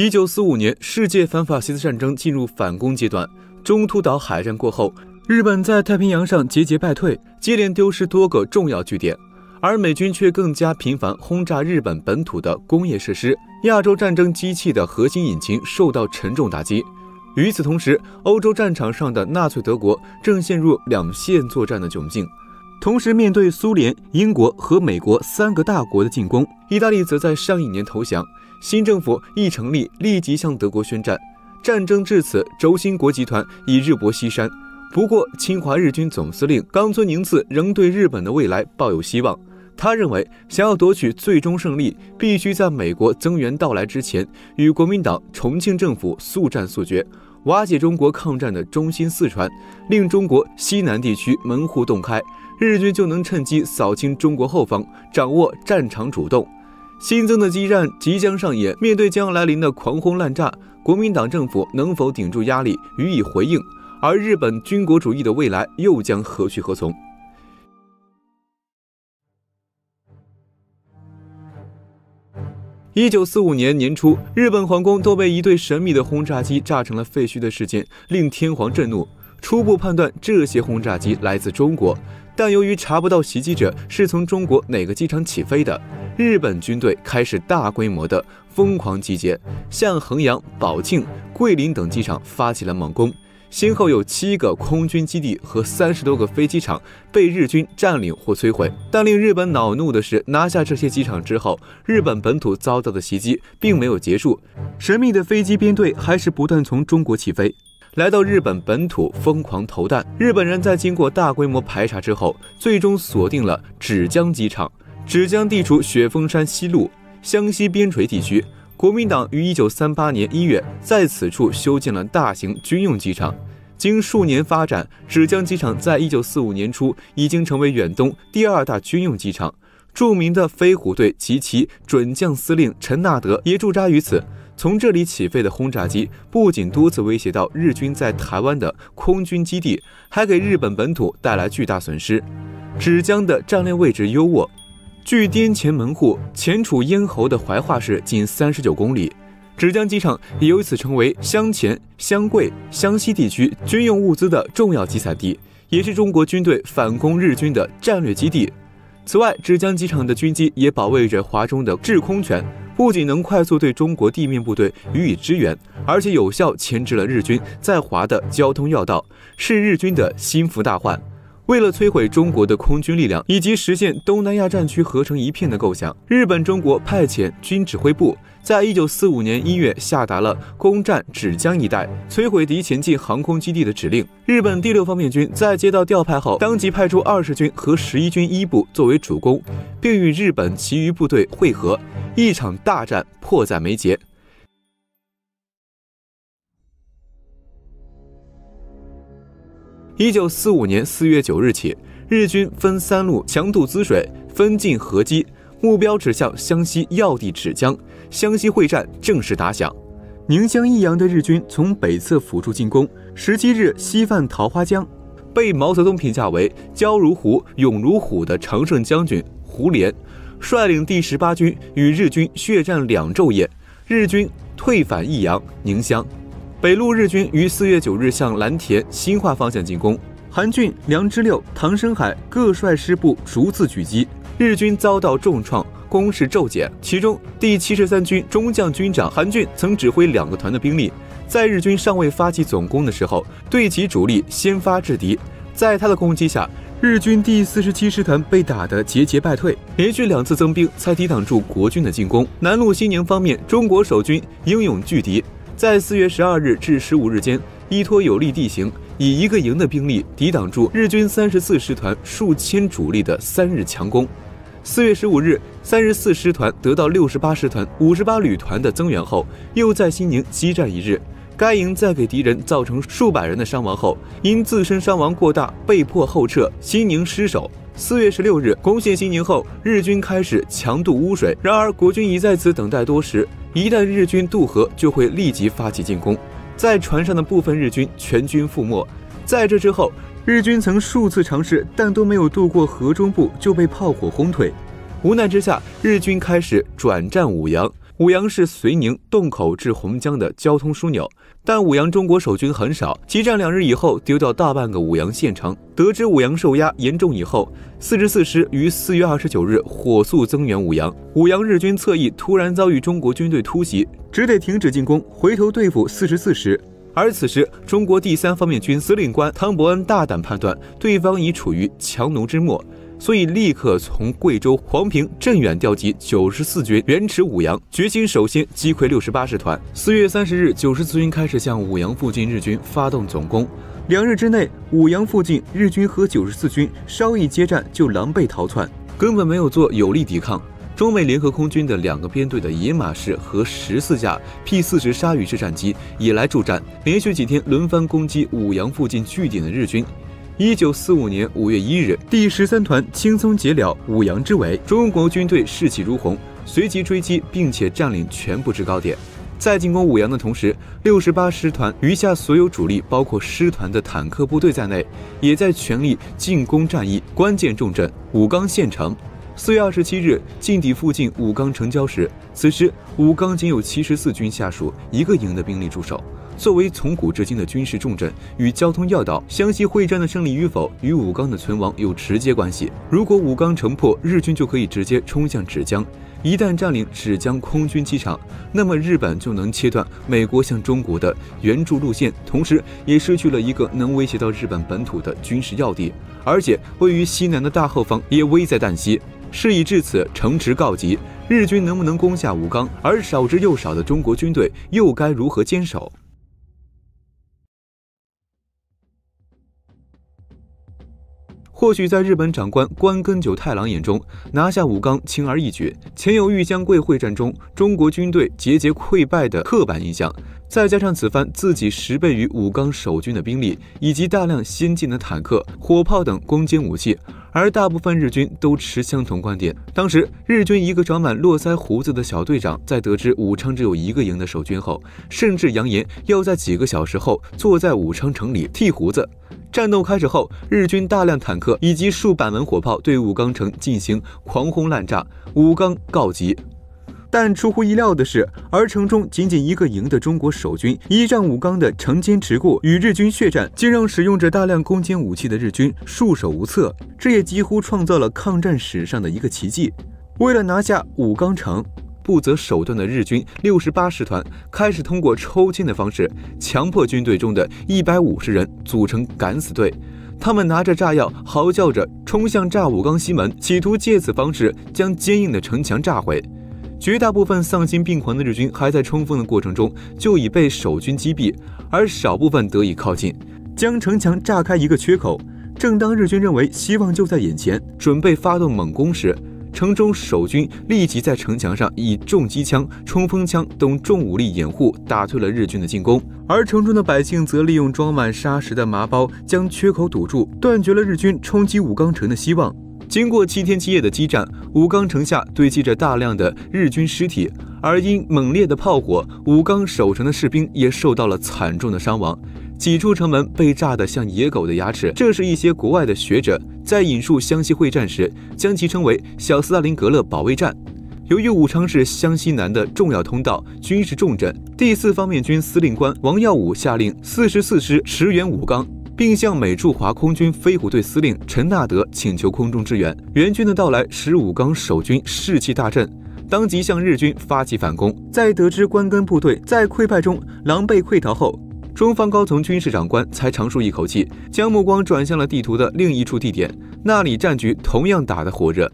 1945年，世界反法西斯战争进入反攻阶段。中途岛海战过后，日本在太平洋上节节败退，接连丢失多个重要据点，而美军却更加频繁轰炸日本本土的工业设施，亚洲战争机器的核心引擎受到沉重打击。与此同时，欧洲战场上的纳粹德国正陷入两线作战的窘境。同时，面对苏联、英国和美国3个大国的进攻，意大利则在上一年投降。新政府一成立，立即向德国宣战。战争至此，轴心国集团已日薄西山。不过，侵华日军总司令冈村宁次仍对日本的未来抱有希望。他认为，想要夺取最终胜利，必须在美国增援到来之前，与国民党重庆政府速战速决，瓦解中国抗战的中心四川，令中国西南地区门户洞开，日军就能趁机扫清中国后方，掌握战场主动。新增的激战即将上演，面对将来临的狂轰滥炸，国民党政府能否顶住压力予以回应？而日本军国主义的未来又将何去何从？1945年年初，日本皇宫都被一对神秘的轰炸机炸成了废墟的事件，令天皇震怒。初步判断这些轰炸机来自中国，但由于查不到袭击者是从中国哪个机场起飞的，日本军队开始大规模的疯狂集结，向衡阳、保庆、桂林等机场发起了猛攻。先后有7个空军基地和30多个飞机场被日军占领或摧毁。但令日本恼怒的是，拿下这些机场之后，日本本土遭到的袭击并没有结束，神秘的飞机编队还是不断从中国起飞，来到日本本土疯狂投弹。日本人在经过大规模排查之后，最终锁定了芷江机场。芷江地处雪峰山西麓湘西边陲地区。国民党于1938年1月在此处修建了大型军用机场。经数年发展，芷江机场在1945年初已经成为远东第2大军用机场。著名的飞虎队及其准将司令陈纳德也驻扎于此。从这里起飞的轰炸机不仅多次威胁到日军在台湾的空军基地，还给日本本土带来巨大损失。芷江的战略位置优渥，距滇黔门户前处咽喉的怀化市仅39公里，芷江机场也由此成为湘黔、湘桂、湘西地区军用物资的重要集散地，也是中国军队反攻日军的战略基地。此外，芷江机场的军机也保卫着华中的制空权，不仅能快速对中国地面部队予以支援，而且有效牵制了日军在华的交通要道，是日军的心腹大患。为了摧毁中国的空军力量，以及实现东南亚战区合成一片的构想，日本中国派遣军指挥部在1945年1月下达了攻占芷江一带、摧毁敌前进航空基地的指令。日本第6方面军在接到调派后，当即派出20军和11军1部作为主攻，并与日本其余部队会合，一场大战迫在眉睫。1945年4月9日起，日军分3路强渡滋水，分进合击，目标指向湘西要地芷江。湘西会战正式打响。宁乡益阳的日军从北侧辅助进攻，17日西犯桃花江，被毛泽东评价为骄如虎、勇如虎的常胜将军胡琏率领第18军与日军血战2昼夜，日军退返益阳、宁乡。北路日军于4月9日向蓝田、新化方向进攻，韩俊、梁之六、唐生海各率师部逐次狙击，日军遭到重创，攻势骤减。其中第73军中将军长韩俊曾指挥2个团的兵力，在日军尚未发起总攻的时候，对其主力先发制敌。在他的攻击下，日军第47师团被打得节节败退，连续2次增兵才抵挡住国军的进攻。南路西宁方面，中国守军英勇拒敌，在4月12日至15日间，依托有利地形，以1个营的兵力抵挡住日军34师团数千主力的3日强攻。4月15日，34师团得到68师团、58旅团的增援后，又在西宁激战1日。该营在给敌人造成数百人的伤亡后，因自身伤亡过大，被迫后撤，西宁失守。4月16日，攻陷西宁后，日军开始强渡污水，然而国军已在此等待多时，一旦日军渡河，就会立即发起进攻。在船上的部分日军全军覆没。在这之后，日军曾数次尝试，但都没有渡过河中部就被炮火轰退。无奈之下，日军开始转战武阳。舞阳是绥宁、洞口至洪江的交通枢纽，但舞阳中国守军很少，激战2日以后丢掉大半个舞阳县城。得知舞阳受压严重以后，44师于4月29日火速增援舞阳。舞阳日军侧翼突然遭遇中国军队突袭，只得停止进攻，回头对付44师。而此时，中国第3方面军司令官汤伯恩大胆判断对方已处于强弩之末，所以立刻从贵州黄平镇远调集94军援持舞阳，决心首先击溃68师团。4月30日，94军开始向舞阳附近日军发动总攻。2日之内，舞阳附近日军和94军稍一接战就狼狈逃窜，根本没有做有力抵抗。中美联合空军的2个编队的野马式和14架 P-40鲨鱼式战机也来助战，连续几天轮番攻击舞阳附近据点的日军。1945年5月1日，第13团轻松解了舞阳之围，中国军队士气如虹，随即追击并且占领全部制高点。在进攻舞阳的同时，68师团余下所有主力，包括师团的坦克部队在内，也在全力进攻战役关键重镇武冈县城。4月27日，进抵附近武冈城郊时，此时武冈仅有74军下属1个营的兵力驻守。作为从古至今的军事重镇与交通要道，湘西会战的胜利与否与武冈的存亡有直接关系。如果武冈城破，日军就可以直接冲向芷江。一旦占领芷江空军机场，那么日本就能切断美国向中国的援助路线，同时也失去了一个能威胁到日本本土的军事要地，而且位于西南的大后方也危在旦夕。事已至此，城池告急，日军能不能攻下武冈，而少之又少的中国军队又该如何坚守？或许在日本长官关根久太郎眼中，拿下武冈轻而易举。前有玉江贵会战中中国军队节节溃败的刻板印象，再加上此番自己10倍于武冈守军的兵力，以及大量先进的坦克、火炮等攻坚武器，而大部分日军都持相同观点。当时，日军一个长满络腮胡子的小队长，在得知武昌只有1个营的守军后，甚至扬言要在几个小时后坐在武昌城里剃胡子。战斗开始后，日军大量坦克以及数百门火炮对武冈城进行狂轰滥炸，武冈告急。但出乎意料的是，而城中仅仅1个营的中国守军依仗武冈的城坚持固，与日军血战，竟让使用着大量攻坚武器的日军束手无策。这也几乎创造了抗战史上的一个奇迹。为了拿下武冈城，不择手段的日军68师团开始通过抽签的方式，强迫军队中的150人组成敢死队。他们拿着炸药，嚎叫着冲向炸武冈西门，企图借此方式将坚硬的城墙炸毁。绝大部分丧心病狂的日军还在冲锋的过程中就已被守军击毙，而少部分得以靠近，将城墙炸开一个缺口。正当日军认为希望就在眼前，准备发动猛攻时，城中守军立即在城墙上以重机枪、冲锋枪等重武力掩护，打退了日军的进攻。而城中的百姓则利用装满沙石的麻包将缺口堵住，断绝了日军冲击武冈城的希望。经过7天7夜的激战，武冈城下堆积着大量的日军尸体，而因猛烈的炮火，武冈守城的士兵也受到了惨重的伤亡。几处城门被炸得像野狗的牙齿，这是一些国外的学者在引述湘西会战时将其称为小斯大林格勒保卫战。由于武昌是湘西南的重要通道、军事重镇，第4方面军司令官王耀武下令44师驰援武冈，并向美驻华空军飞虎队司令陈纳德请求空中支援。援军的到来使武冈守军士气大振，当即向日军发起反攻。在得知关根部队在溃败中狼狈溃逃后，中方高层军事长官才长舒一口气，将目光转向了地图的另一处地点，那里战局同样打得火热。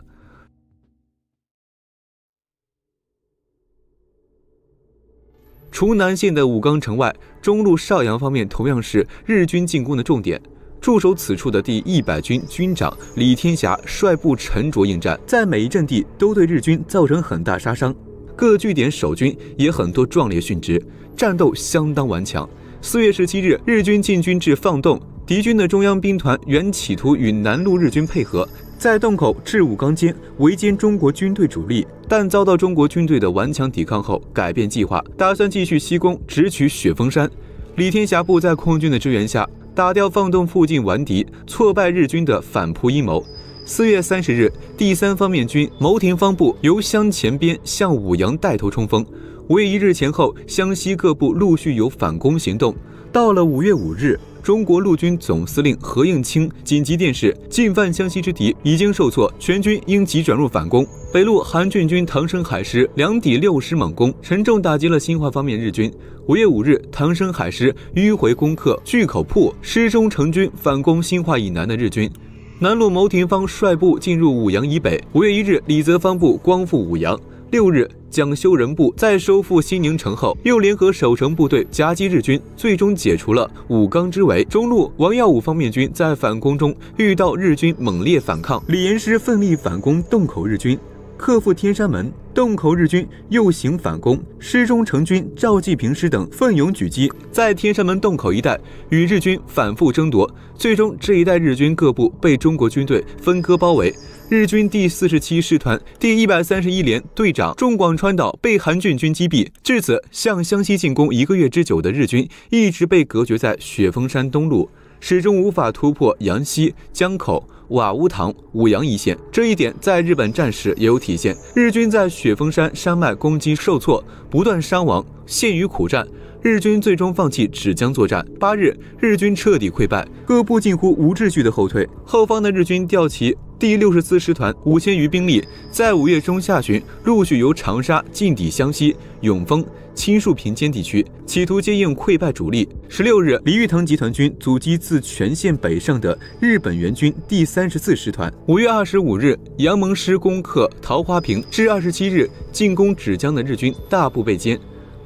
除南线的武冈城外，中路邵阳方面同样是日军进攻的重点。驻守此处的第100军军长李天霞率部沉着应战，在每一阵地都对日军造成很大杀伤，各据点守军也很多壮烈殉职，战斗相当顽强。4月17日，日军进军至放洞，敌军的中央兵团原企图与南路日军配合，在洞口至武冈间围歼中国军队主力，但遭到中国军队的顽强抵抗后，改变计划，打算继续西攻，直取雪峰山。李天霞部在空军的支援下，打掉放洞附近顽敌，挫败日军的反扑阴谋。4月30日，第3方面军牟廷方部由湘前边向武阳带头冲锋， 5月1日前后，湘西各部陆续有反攻行动。到了5月5日，中国陆军总司令何应钦紧急电示，进犯湘西之敌已经受挫，全军应急转入反攻。北路韩俊军唐生海师2抵6师猛攻，沉重打击了新化方面日军。5月5日，唐生海师迂回攻克巨口铺，师中成军反攻新化以南的日军。南路牟廷芳率部进入武阳以北。5月1日，李泽藩部光复武阳。6日，蒋修仁部在收复新宁城后，又联合守城部队夹击日军，最终解除了武冈之围。中路王耀武方面军在反攻中遇到日军猛烈反抗，李延师奋力反攻洞口日军，克复天山门。洞口日军又行反攻，师中成军赵继平师等奋勇狙击，在天山门洞口一带与日军反复争夺，最终这一带日军各部被中国军队分割包围。日军第47师团第131连队长仲广川岛被韩俊军击毙，至此向湘西进攻1个月之久的日军一直被隔绝在雪峰山东路，始终无法突破阳西、江口、瓦屋塘、武阳一线。这一点在日本战史也有体现。日军在雪峰山山脉攻击受挫，不断伤亡，陷于苦战。日军最终放弃芷江作战。8日，日军彻底溃败，各部近乎无秩序的后退。后方的日军调其第64师团5000余兵力，在5月中下旬陆续由长沙进抵湘西、永丰、青树坪间地区，企图接应溃败主力。16日，李玉腾集团军阻击自全线北上的日本援军第34师团。5月25日，杨蒙师攻克桃花坪，至27日进攻芷江的日军大部被歼。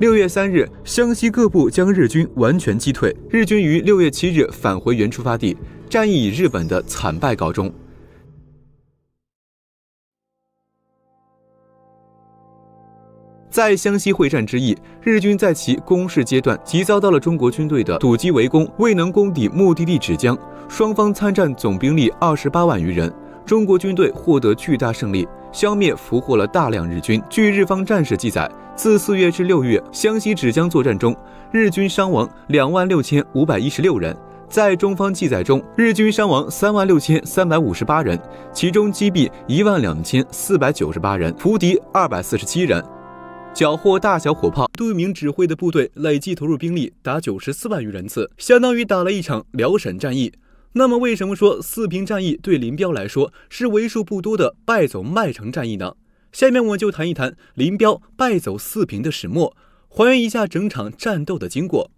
6月3日，湘西各部将日军完全击退，日军于6月7日返回原出发地，战役以日本的惨败告终。在湘西会战之役，日军在其攻势阶段即遭到了中国军队的堵击围攻，未能攻抵目的地芷江，双方参战总兵力28万余人。中国军队获得巨大胜利，消灭俘获了大量日军。据日方战史记载，自4月至6月，湘西芷江作战中，日军伤亡26516人。在中方记载中，日军伤亡36358人，其中击毙12498人，俘敌247人，缴获大小火炮。杜聿明指挥的部队累计投入兵力达94万余人次，相当于打了一场辽沈战役。那么为什么说四平战役对林彪来说是为数不多的败走麦城战役呢？下面我就谈一谈林彪败走四平的始末，还原一下整场战斗的经过。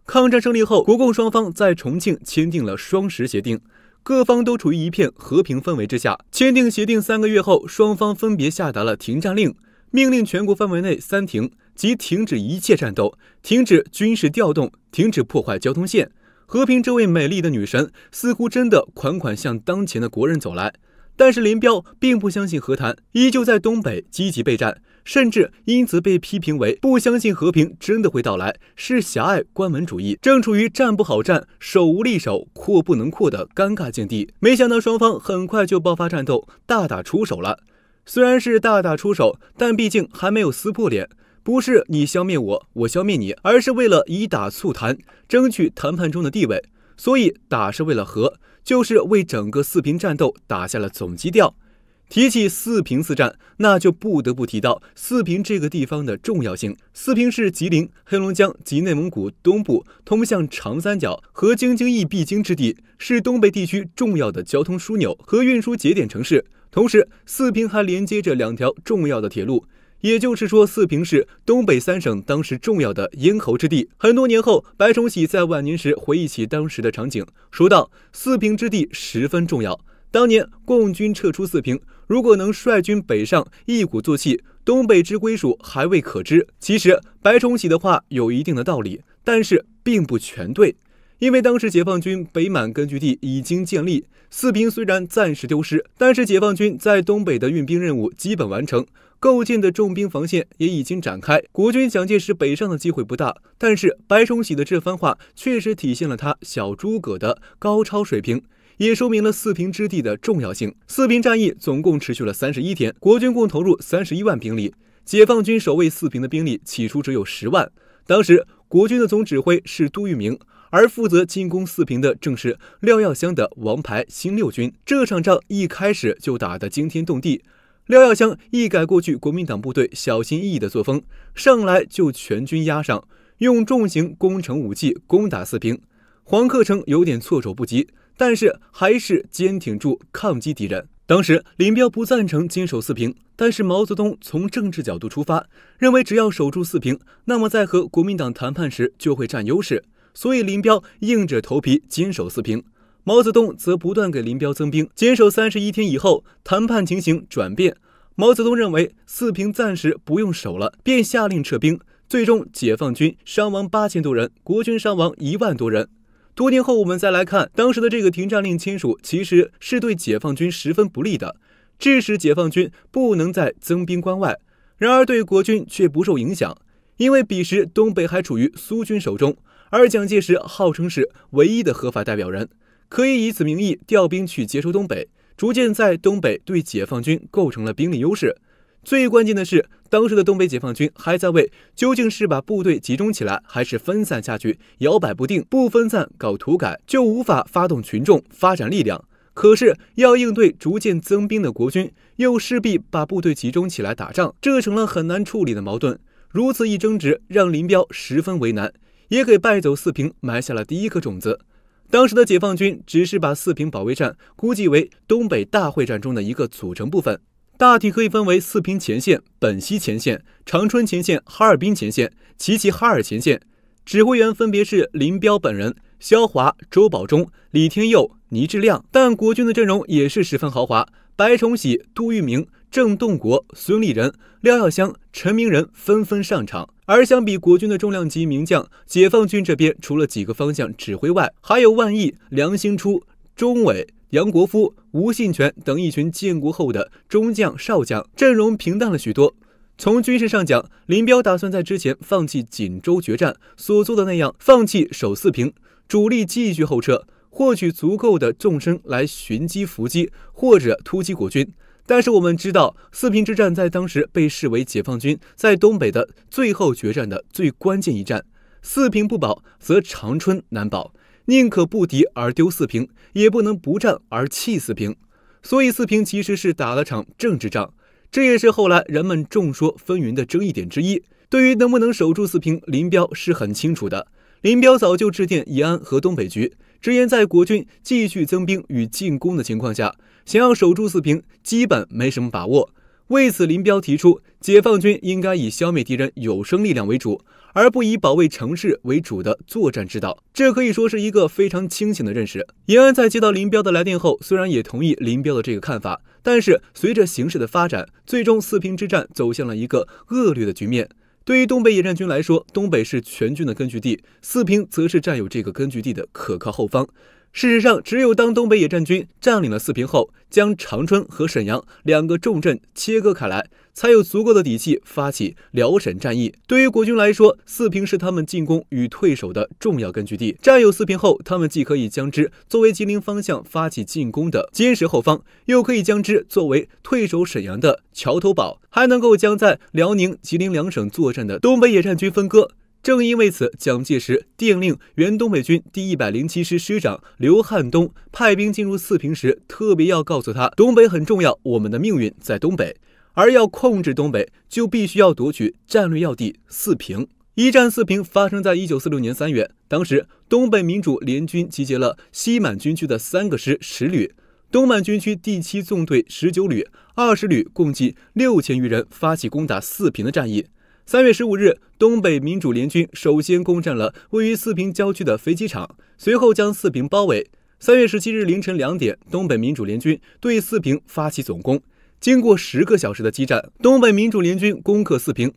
抗战胜利后，国共双方在重庆签订了双十协定，各方都处于一片和平氛围之下。签订协定3个月后，双方分别下达了停战令，命令全国范围内3停，即停止一切战斗，停止军事调动，停止破坏交通线。和平这位美丽的女神似乎真的款款向当前的国人走来，但是林彪并不相信和谈，依旧在东北积极备战，甚至因此被批评为不相信和平真的会到来，是狭隘关门主义。正处于战不好战，守无力守，扩不能扩的尴尬境地。没想到双方很快就爆发战斗，大打出手了。虽然是大打出手，但毕竟还没有撕破脸，不是你消灭我，我消灭你，而是为了以打促谈，争取谈判中的地位。所以打是为了和，就是为整个四平战斗打下了总基调。提起四平四战，那就不得不提到四平这个地方的重要性。四平是吉林、黑龙江及内蒙古东部通向长三角和京津冀必经之地，是东北地区重要的交通枢纽和运输节点城市。同时，四平还连接着2条重要的铁路，也就是说，四平是东北3省当时重要的咽喉之地。很多年后，白崇禧在晚年时回忆起当时的场景，说道：“四平之地十分重要。当年共军撤出四平，如果能率军北上，一鼓作气，东北之归属还未可知。”其实，白崇禧的话有一定的道理，但是并不全对。因为当时解放军北满根据地已经建立，四平虽然暂时丢失，但是解放军在东北的运兵任务基本完成，构建的重兵防线也已经展开，国军蒋介石北上的机会不大。但是白崇禧的这番话确实体现了他小诸葛的高超水平，也说明了四平之地的重要性。四平战役总共持续了31天，国军共投入31万兵力，解放军守卫四平的兵力起初只有10万。当时国军的总指挥是杜聿明，而负责进攻四平的正是廖耀湘的王牌新六军。这场仗一开始就打得惊天动地，廖耀湘一改过去国民党部队小心翼翼的作风，上来就全军压上，用重型攻城武器攻打四平。黄克诚有点措手不及，但是还是坚挺住抗击敌人。当时林彪不赞成坚守四平，但是毛泽东从政治角度出发，认为只要守住四平，那么在和国民党谈判时就会占优势，所以林彪硬着头皮坚守四平。毛泽东则不断给林彪增兵，坚守31天以后，谈判情形转变，毛泽东认为四平暂时不用守了，便下令撤兵。最终解放军伤亡8000多人，国军伤亡1万多人。多年后我们再来看，当时的这个停战令签署其实是对解放军十分不利的，致使解放军不能再增兵关外。然而对国军却不受影响，因为彼时东北还处于苏军手中，而蒋介石号称是唯一的合法代表人，可以以此名义调兵去接收东北，逐渐在东北对解放军构成了兵力优势。最关键的是，当时的东北解放军还在为究竟是把部队集中起来还是分散下去摇摆不定，不分散搞土改就无法发动群众发展力量。可是要应对逐渐增兵的国军，又势必把部队集中起来打仗，这成了很难处理的矛盾。如此一争执，让林彪十分为难，也给败走四平埋下了第一颗种子。当时的解放军只是把四平保卫战估计为东北大会战中的一个组成部分，大体可以分为四平前线、本溪前线、长春前线、哈尔滨前线、齐齐哈尔前线。指挥员分别是林彪本人、萧华、周保中、李天佑、倪志亮。但国军的阵容也是十分豪华，白崇禧、杜聿明、郑洞国、孙立人、廖耀湘、陈明仁纷纷上场。而相比国军的重量级名将，解放军这边除了几个方向指挥外，还有万毅、梁兴初、钟伟、杨国夫、吴信全等一群建国后的中将少将，阵容平淡了许多。从军事上讲，林彪打算在之前放弃锦州决战所做的那样，放弃守四平，主力继续后撤，获取足够的纵深来寻击伏击或者突击国军。但是我们知道，四平之战在当时被视为解放军在东北的最后决战的最关键一战。四平不保，则长春难保。宁可不敌而丢四平，也不能不战而弃四平。所以四平其实是打了场政治仗，这也是后来人们众说纷纭的争议点之一。对于能不能守住四平，林彪是很清楚的。林彪早就致电延安和东北局，直言在国军继续增兵与进攻的情况下，想要守住四平基本没什么把握。为此，林彪提出，解放军应该以消灭敌人有生力量为主，而不以保卫城市为主的作战之道。这可以说是一个非常清醒的认识。延安在接到林彪的来电后，虽然也同意林彪的这个看法，但是随着形势的发展，最终四平之战走向了一个恶劣的局面。对于东北野战军来说，东北是全军的根据地，四平则是占有这个根据地的可靠后方。事实上，只有当东北野战军占领了四平后，将长春和沈阳两个重镇切割开来，才有足够的底气发起辽沈战役。对于国军来说，四平是他们进攻与退守的重要根据地。占有四平后，他们既可以将之作为吉林方向发起进攻的坚实后方，又可以将之作为退守沈阳的桥头堡，还能够将在辽宁、吉林两省作战的东北野战军分割。正因为此，蒋介石电令原东北军第107师师长刘汉东派兵进入四平时，特别要告诉他，东北很重要，我们的命运在东北，而要控制东北，就必须要夺取战略要地四平。一战四平发生在1946年3月，当时东北民主联军集结了西满军区的3个师10旅，东满军区第7纵队19旅、20旅，共计6000余人，发起攻打四平的战役。3月15日，东北民主联军首先攻占了位于四平郊区的飞机场，随后将四平包围。3月17日凌晨2点，东北民主联军对四平发起总攻。经过10个小时的激战，东北民主联军攻克四平。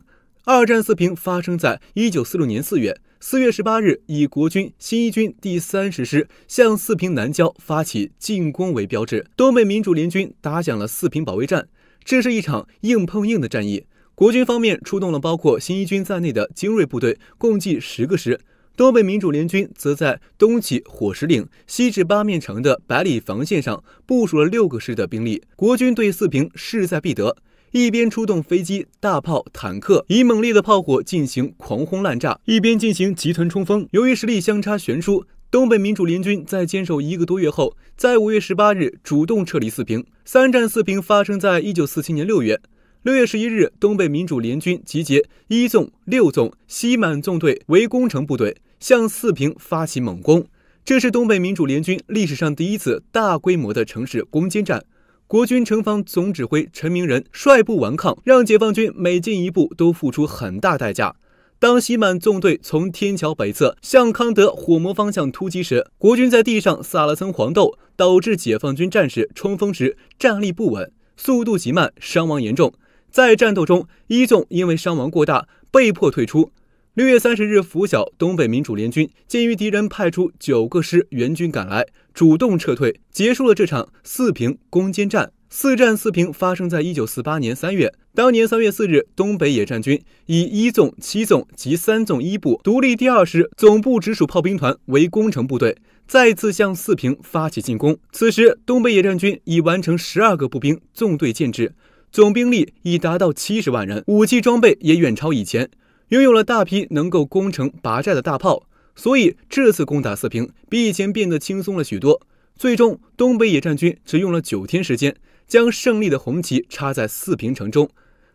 二战四平发生在1946年4月。4月18日，以国军新一军第30师向四平南郊发起进攻为标志，东北民主联军打响了四平保卫战。这是一场硬碰硬的战役。国军方面出动了包括新一军在内的精锐部队，共计10个师。东北民主联军则在东起火石岭，西至八面城的百里防线上部署了6个师的兵力。国军对四平势在必得，一边出动飞机、大炮、坦克，以猛烈的炮火进行狂轰滥炸，一边进行集团冲锋。由于实力相差悬殊，东北民主联军在坚守1个多月后，在5月18日主动撤离四平。3战4平发生在1947年6月。6月11日，东北民主联军集结1纵、6纵、西满纵队为攻城部队，向四平发起猛攻。这是东北民主联军历史上第一次大规模的城市攻坚战。国军城防总指挥陈明仁率部顽抗，让解放军每进一步都付出很大代价。当西满纵队从天桥北侧向康德火磨方向突击时，国军在地上撒了层黄豆，导致解放军战士冲锋时站立不稳，速度极慢，伤亡严重。在战斗中，1纵因为伤亡过大，被迫退出。6月30日拂晓，东北民主联军鉴于敌人派出9个师援军赶来，主动撤退，结束了这场四平攻坚战。4战4平发生在1948年3月。当年3月4日，东北野战军以1纵、7纵及3纵1部独立第2师总部直属炮兵团为攻城部队，再次向四平发起进攻。此时，东北野战军已完成12个步兵纵队建制，总兵力已达到70万人，武器装备也远超以前，拥有了大批能够攻城拔寨的大炮，所以这次攻打四平比以前变得轻松了许多。最终，东北野战军只用了9天时间，将胜利的红旗插在四平城中。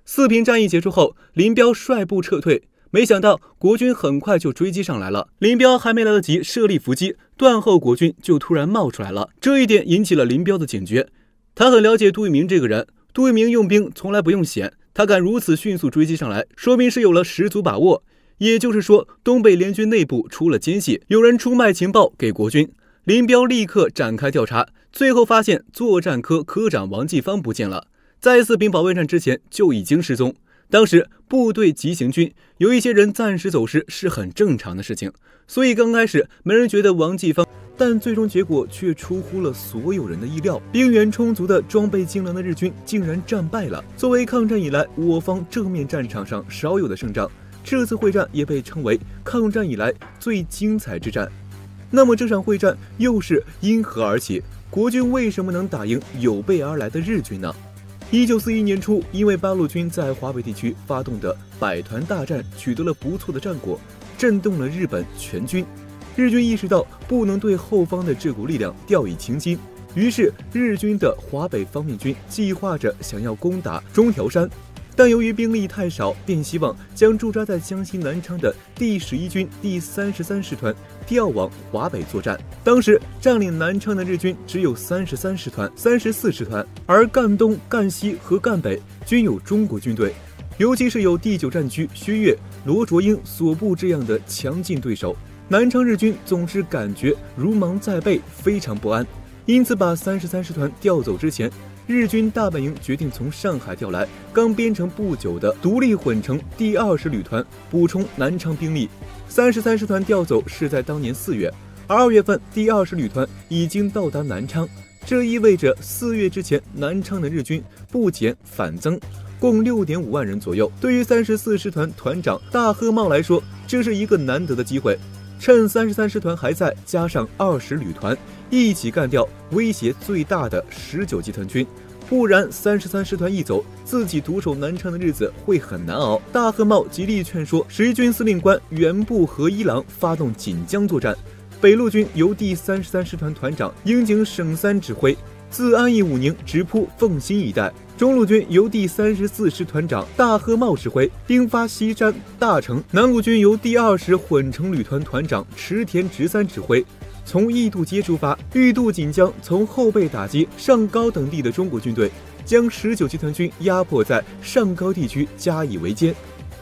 四平战役结束后，林彪率部撤退，没想到国军很快就追击上来了。林彪还没来得及设立伏击，断后国军就突然冒出来了。这一点引起了林彪的警觉。他很了解杜聿明这个人，杜聿明用兵从来不用险，他敢如此迅速追击上来，说明是有了十足把握。也就是说，东北联军内部出了奸细，有人出卖情报给国军。林彪立刻展开调查，最后发现作战科科长王继芳不见了，在四平保卫战之前就已经失踪。当时部队急行军，有一些人暂时走失是很正常的事情，所以刚开始没人觉得王继芳，但最终结果却出乎了所有人的意料，兵源充足的装备精良的日军竟然战败了。作为抗战以来我方正面战场上少有的胜仗，这次会战也被称为抗战以来最精彩之战。那么这场会战又是因何而起？国军为什么能打赢有备而来的日军呢？1941年初，因为八路军在华北地区发动的百团大战取得了不错的战果，震动了日本全军。日军意识到不能对后方的这股力量掉以轻心，于是日军的华北方面军计划着想要攻打中条山，但由于兵力太少，便希望将驻扎在江西南昌的第11军第33师团调往华北作战。当时占领南昌的日军只有33师团、34师团，而赣东、赣西和赣北均有中国军队，尤其是有第9战区薛岳、罗卓英所部这样的强劲对手，南昌日军总是感觉如芒在背，非常不安。因此把33师团调走之前，日军大本营决定从上海调来刚编成不久的独立混成第20旅团，补充南昌兵力。33师团调走是在当年4月，而2月份第20旅团已经到达南昌，这意味着4月之前南昌的日军不减反增，共6.5万人左右。对于34师团团长大贺茂来说，这是一个难得的机会，趁33师团还在，加上20旅团一起干掉威胁最大的19集团军，不然33师团一走，自己独守南昌的日子会很难熬。大贺茂极力劝说11军司令官原部和一郎发动锦江作战，北路军由第33师团团长樱井省三指挥，自安义武宁直扑凤新一带；中路军由第34师团长大贺茂指挥，兵发西山、大城；南路军由第20混成旅团团长池田直三指挥，从义渡街出发，欲渡锦江，从后背打击上高等地的中国军队，将19集团军压迫在上高地区加以围歼。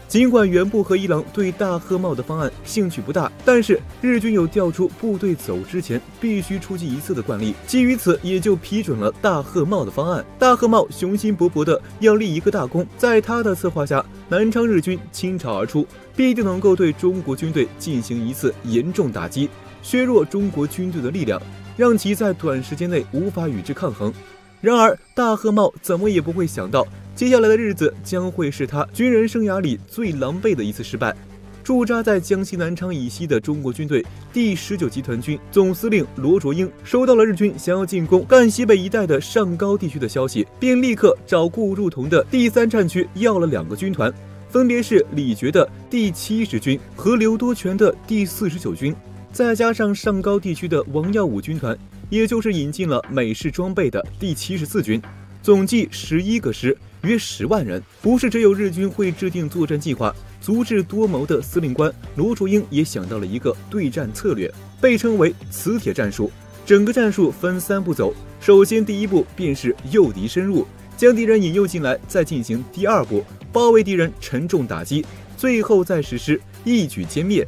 尽管原部和一郎对大贺茂的方案兴趣不大，但是日军有调出部队走之前必须出击一次的惯例，基于此也就批准了大贺茂的方案。大贺茂雄心勃勃的要立一个大功，在他的策划下，南昌日军倾巢而出，必定能够对中国军队进行一次严重打击，削弱中国军队的力量，让其在短时间内无法与之抗衡。然而大贺茂怎么也不会想到，接下来的日子将会是他军人生涯里最狼狈的一次失败。驻扎在江西南昌以西的中国军队第19集团军总司令罗卓英收到了日军想要进攻赣西北一带的上高地区的消息，便立刻找顾祝同的第3战区要了2个军团，分别是李觉的第70军和刘多全的第49军。再加上上高地区的王耀武军团，也就是引进了美式装备的第74军，总计11个师，约10万人。不是只有日军会制定作战计划，足智多谋的司令官罗竹英也想到了一个对战策略，被称为磁铁战术。整个战术分3步走，首先第1步便是诱敌深入，将敌人引诱进来，再进行第2步，包围敌人，沉重打击，最后再实施一举歼灭。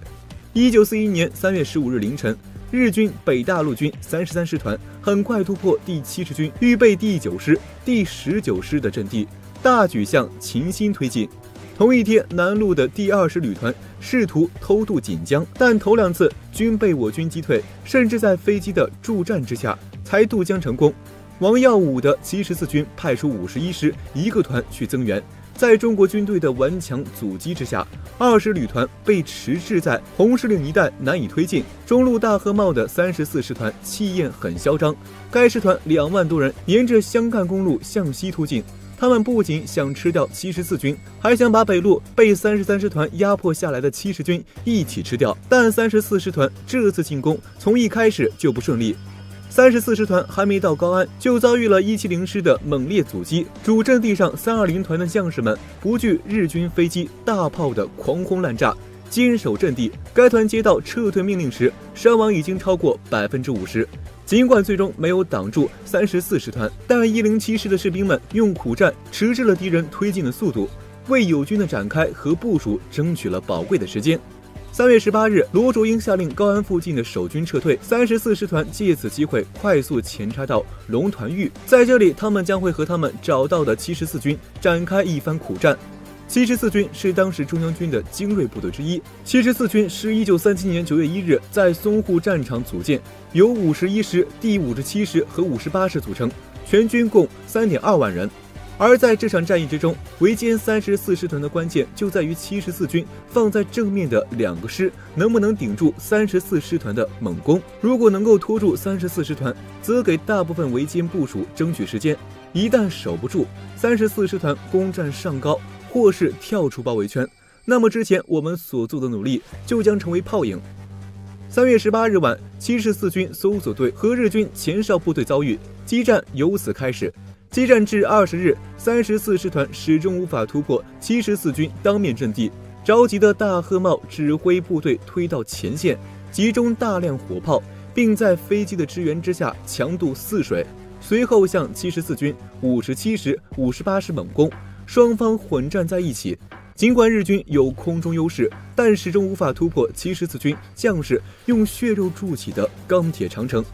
1941年3月15日凌晨，日军北大陆军33师团很快突破第70军预备第9师、第19师的阵地，大举向秦新推进。同一天，南路的第20旅团试图偷渡锦江，但头2次均被我军击退，甚至在飞机的助战之下才渡江成功。王耀武的74军派出51师1个团去增援，在中国军队的顽强阻击之下，20旅团被迟滞在红石岭一带难以推进。中路大河茂的34师团气焰很嚣张，该师团2万多人沿着湘赣公路向西突进。他们不仅想吃掉74军，还想把北路被33师团压迫下来的70军一起吃掉。但34师团这次进攻从一开始就不顺利。34师团还没到高安，就遭遇了170师的猛烈阻击。主阵地上320团的将士们不惧日军飞机、大炮的狂轰滥炸，坚守阵地。该团接到撤退命令时，伤亡已经超过50%。尽管最终没有挡住34师团，但107师的士兵们用苦战迟滞了敌人推进的速度，为友军的展开和部署争取了宝贵的时间。3月18日，罗竹英下令高安附近的守军撤退，34师团借此机会快速前插到龙团峪，在这里他们将会和他们找到的74军展开一番苦战。74军是当时中央军的精锐部队之一。74军是1937年9月1日在淞沪战场组建，由51师、第57师和58师组成，全军共3.2万人。而在这场战役之中，围歼34师团的关键就在于74军放在正面的2个师能不能顶住34师团的猛攻。如果能够拖住34师团，则给大部分围歼部署争取时间；一旦守不住，34师团攻占上高，或是跳出包围圈，那么之前我们所做的努力就将成为泡影。3月18日晚，74军搜索队和日军前哨部队遭遇，激战由此开始。激战至20日，34师团始终无法突破74军当面阵地。着急的大贺茂指挥部队推到前线，集中大量火炮，并在飞机的支援之下强渡泗水，随后向74军、57师、58师猛攻，双方混战在一起。尽管日军有空中优势，但始终无法突破74军将士用血肉筑起的钢铁长城。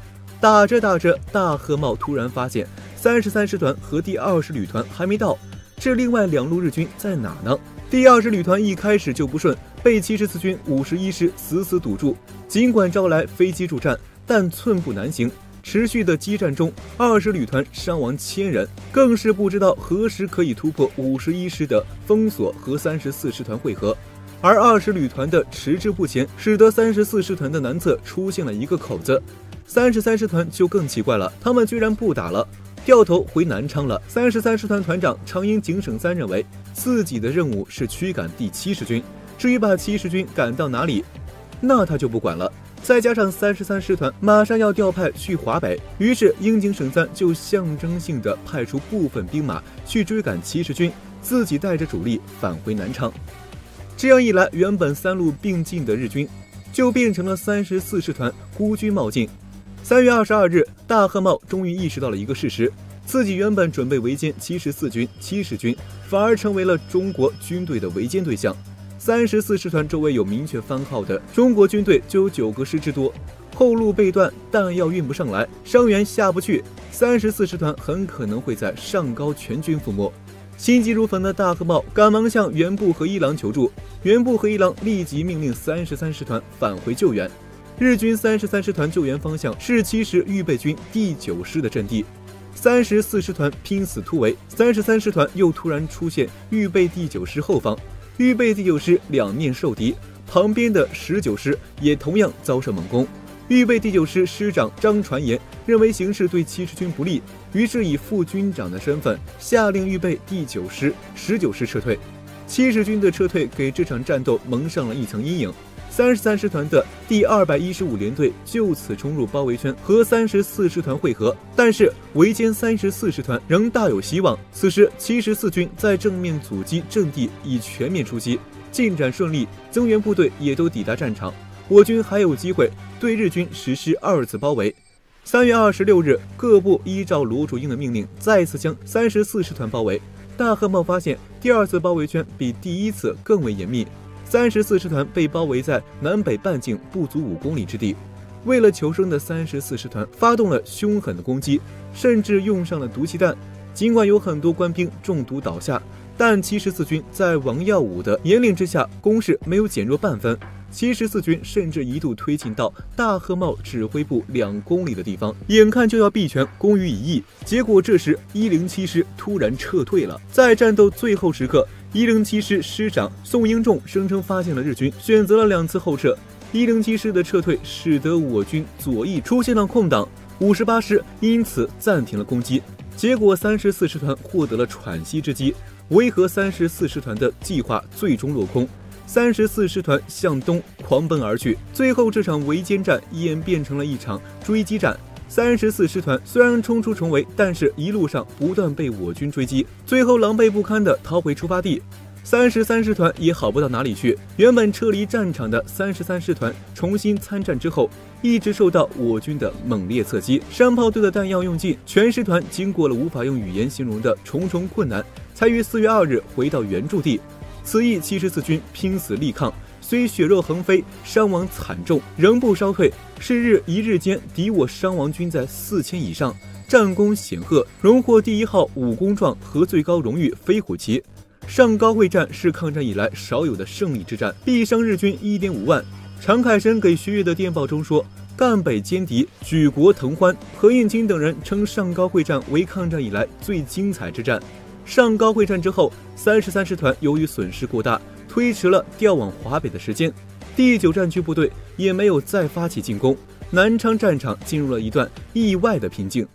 打着打着，大贺茂突然发现33师团和第20旅团还没到，这另外2路日军在哪呢？第20旅团一开始就不顺，被74军51师死死堵住。尽管招来飞机助战，但寸步难行。持续的激战中，20旅团伤亡1000人，更是不知道何时可以突破51师的封锁和34师团会合。而20旅团的迟滞不前，使得34师团的南侧出现了一个口子。33师团就更奇怪了，他们居然不打了，掉头回南昌了。33师团团长长英景省三认为自己的任务是驱赶第70军，至于把70军赶到哪里，那他就不管了。再加上33师团马上要调派去华北，于是英景省三就象征性地派出部分兵马去追赶70军，自己带着主力返回南昌。这样一来，原本3路并进的日军就变成了34师团孤军冒进。3月22日，大贺茂终于意识到了一个事实，自己原本准备围歼74军、70军，反而成为了中国军队的围歼对象。34师团周围有明确番号的中国军队就有9个师之多，后路被断，弹药运不上来，伤员下不去，34师团很可能会在上高全军覆没。心急如焚的大贺茂赶忙向原部和一郎求助，原部和一郎立即命令33师团返回救援。日军33师团救援方向是7师预备军第9师的阵地，34师团拼死突围，33师团又突然出现预备第9师后方，预备第9师两面受敌，旁边的19师也同样遭受猛攻。预备第9师师长张传言认为形势对70军不利，于是以副军长的身份下令预备第9师、19师撤退。70军的撤退给这场战斗蒙上了一层阴影。33师团的第215联队就此冲入包围圈和34师团会合，但是围歼34师团仍大有希望。此时74军在正面阻击阵地已全面出击，进展顺利，增援部队也都抵达战场，我军还有机会对日军实施2次包围。3月26日，各部依照罗竹英的命令，再次将34师团包围。大贺茂发现第2次包围圈比第1次更为严密，34师团被包围在南北半径不足5公里之地。为了求生的34师团发动了凶狠的攻击，甚至用上了毒气弹。尽管有很多官兵中毒倒下，但74军在王耀武的严令之下，攻势没有减弱半分。74军甚至一度推进到大贺茂指挥部2公里的地方，眼看就要逼全攻于一役。结果这时107师突然撤退了。在战斗最后时刻，107师师长宋英仲声称发现了日军，选择了2次后撤。107师的撤退使得我军左翼出现了空档，58师因此暂停了攻击。结果34师团获得了喘息之机，维和34师团的计划最终落空。34师团向东狂奔而去，最后这场围歼战演变成了一场追击战。34师团虽然冲出重围，但是一路上不断被我军追击，最后狼狈不堪地逃回出发地。33师团也好不到哪里去，原本撤离战场的33师团重新参战之后，一直受到我军的猛烈侧击，山炮队的弹药用尽，全师团经过了无法用语言形容的重重困难，才于4月2日回到原驻地。此役74军拼死力抗，虽血肉横飞，伤亡惨重，仍不稍退。是日一日间，敌我伤亡均在4000以上，战功显赫，荣获第1号武功状和最高荣誉飞虎旗。上高会战是抗战以来少有的胜利之战，毙伤日军1.5万。常凯申给徐悦的电报中说：“赣北歼敌，举国腾欢。”何应钦等人称上高会战为抗战以来最精彩之战。上高会战之后，33师团由于损失过大，推迟了调往华北的时间。第9战区部队也没有再发起进攻，南昌战场进入了一段意外的平静。